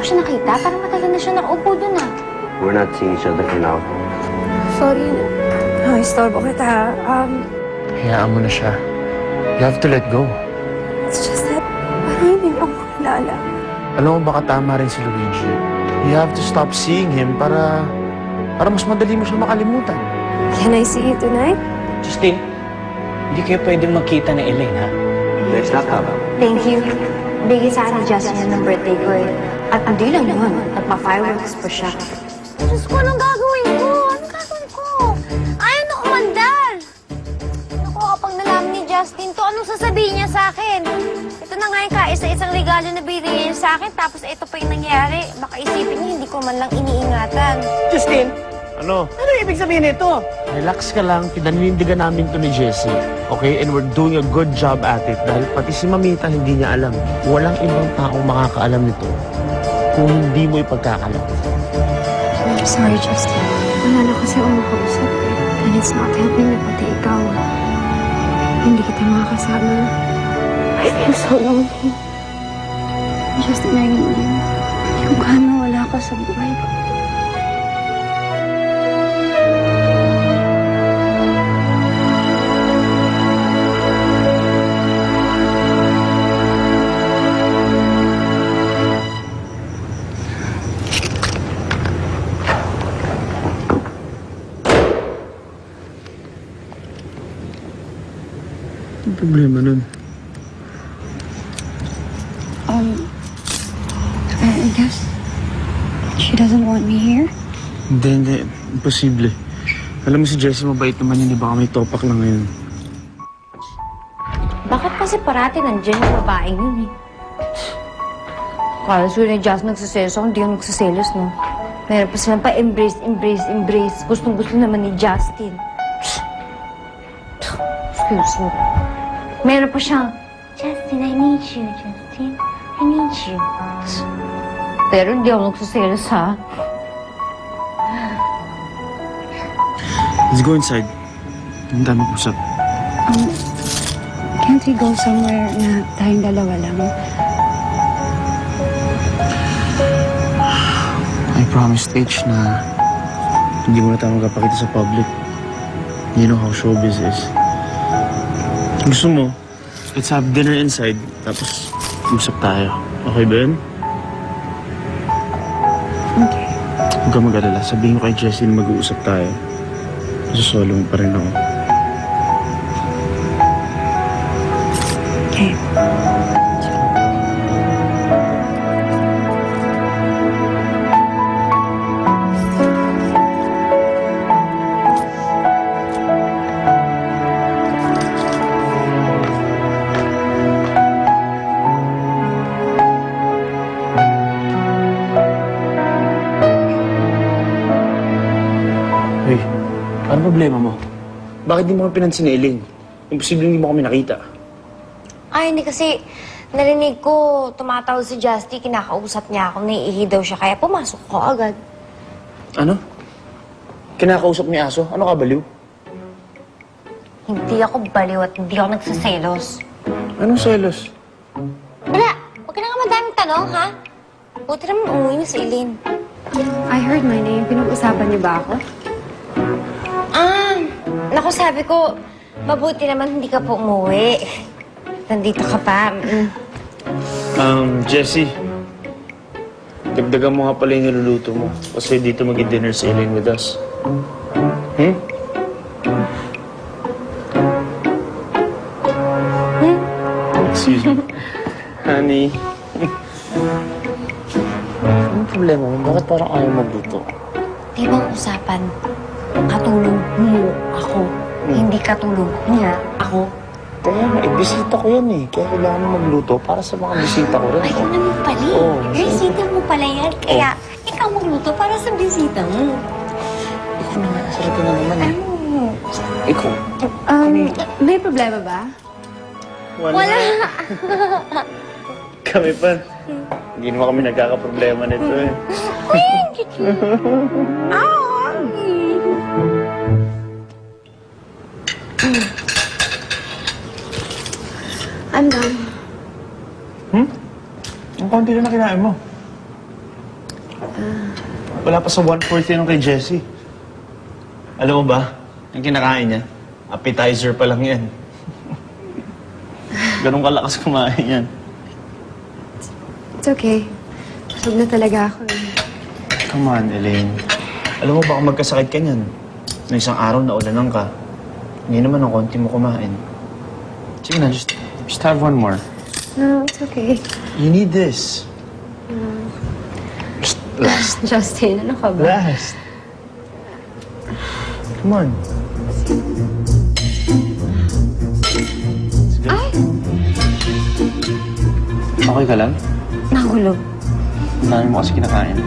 ko siya nakita? Parang matagal na siya nakaupo dun ah. We're not seeing each other for now. Sorry. Istorbo kita. Hayaan mo na siya. You have to let go. It's just that parang hindi ako makilala. Alam mo, baka tama rin si Luigi. You have to stop seeing him para mas madali mo siya makalimutan. Can I see you tonight? Justin, hindi kayo pwedeng magkita ni Elaine, ha? Let's not talk about it. Thank you. Bigay sa akin ni Justin yan ng birthday ko eh. At hindi lang yun. At ma-fireworks pa siya. Diyos ko, anong gagawin ko? Anong gagawin ko? Ayaw na kumandal! Naku, kapag nalaman ni Justin to, anong sasabihin niya sa akin? Ito na nga yung kaisa-isang regalo na binigay niya sa akin, tapos ito pa yung nangyari. Baka isipin niya, hindi ko man lang iniingatan. Justin, Ano? ano ibig sabihin nito? Relax ka lang. Pinaninindigan namin to ni Jessie. Okay? And we're doing a good job at it. Dahil pati si Mamita hindi niya alam. Walang ibang taong makakaalam nito kung hindi mo ipagkakalam. I'm sorry, Justin. Wala na kasi ako makausap eh. And it's not helping na pati ikaw. Hindi kita makakasama. I feel so lonely. Justin, I need you. Yung gaano wala ka sa buhay ko. Ang problema nun? I guess she doesn't want me here. Hindi. Imposible. Alam mo si Jessie, mabait naman yun. Baka may topak lang ngayon. Bakit kasi parati nandiyan yung babaeng yun eh? Kala siguro ni Jazz nagsiselos ako, hindi ako nagsiselos, no? Meron pa silang pa-embrace. Gustong-gusto naman ni Justin. Excuse me. Meron pa siyang, Justin, I need you, Justin. I need you. Pero hindi ako nagsiselos, ha? Let's go inside. Ang dami usap. Can't we go somewhere na tayong dalawa lang? I promised H na hindi mo na tayo magpapakita sa public. You know how showbiz is. Gusto mo, let's have dinner inside, tapos usap tayo. Okay ba yun? Okay. Huwag ka mag-alala. Sabihin ko kay Jessie na mag-uusap tayo. Susolo mo pa rin ako. Okay. Hey, ano problema mo? Bakit di mo kami pinansin ni Elaine? Imposible hindi mo kami nakita. Ay, hindi kasi narinig ko tumatawag si Justy, kinakausap niya ako, naiihi daw siya, kaya pumasok ko agad. Ano? Kinakausap ni Aso? Ano ka, baliw? Hindi ako baliw at hindi ako nagsaselos. Anong selos? Wala! Huwag ka na nga madaming tanong, ha? Buti naman umuwi niya si Eileen. I heard my name. Pinag-usapan niyo ba ako? Naku, sabi ko, mabuti naman hindi ka po umuwi. Nandito ka pa. Jessie. Dagdagan mo nga pala yung niluluto mo. Kasi dito mag-dinner si Elaine with us. Excuse me. Honey. Anong problema mo? Bakit parang ayaw magluto? Di ba ang usapan? Katulong mo ako. Hindi katulong niya ako. Kaya nga, bisita ko yan eh. Kaya kailangan mo magluto para sa mga bisita ko rin. Ayun naman pala eh. Oo. Bisita mo pala yan. Kaya ikaw magluto para sa bisita mo. Ikaw naman, nasarap ka na naman eh. Ikaw. May problema ba? Wala. Kami pa. Hindi naman kami nagkakaproblema nito eh. I'm done. Ang konti lang na kinain mo. Wala pa sa 1/4 yun kay Jessie. Alam mo ba, yung kinakain niya, appetizer pa lang yan. Ganun kalakas kumain yan. It's okay. Busog na talaga ako eh. Come on, Elaine. Alam mo, baka magkasakit ka niyan. Nung isang araw na ulanan ka. Hindi naman ang konti mo kumain. Sige na, just have one more. No, it's okay. You need this. Just last. Justin, ano ka ba? Last. Come on. Ay! Okay ka lang? Nahulog. Ang dami mo kasi kinakain.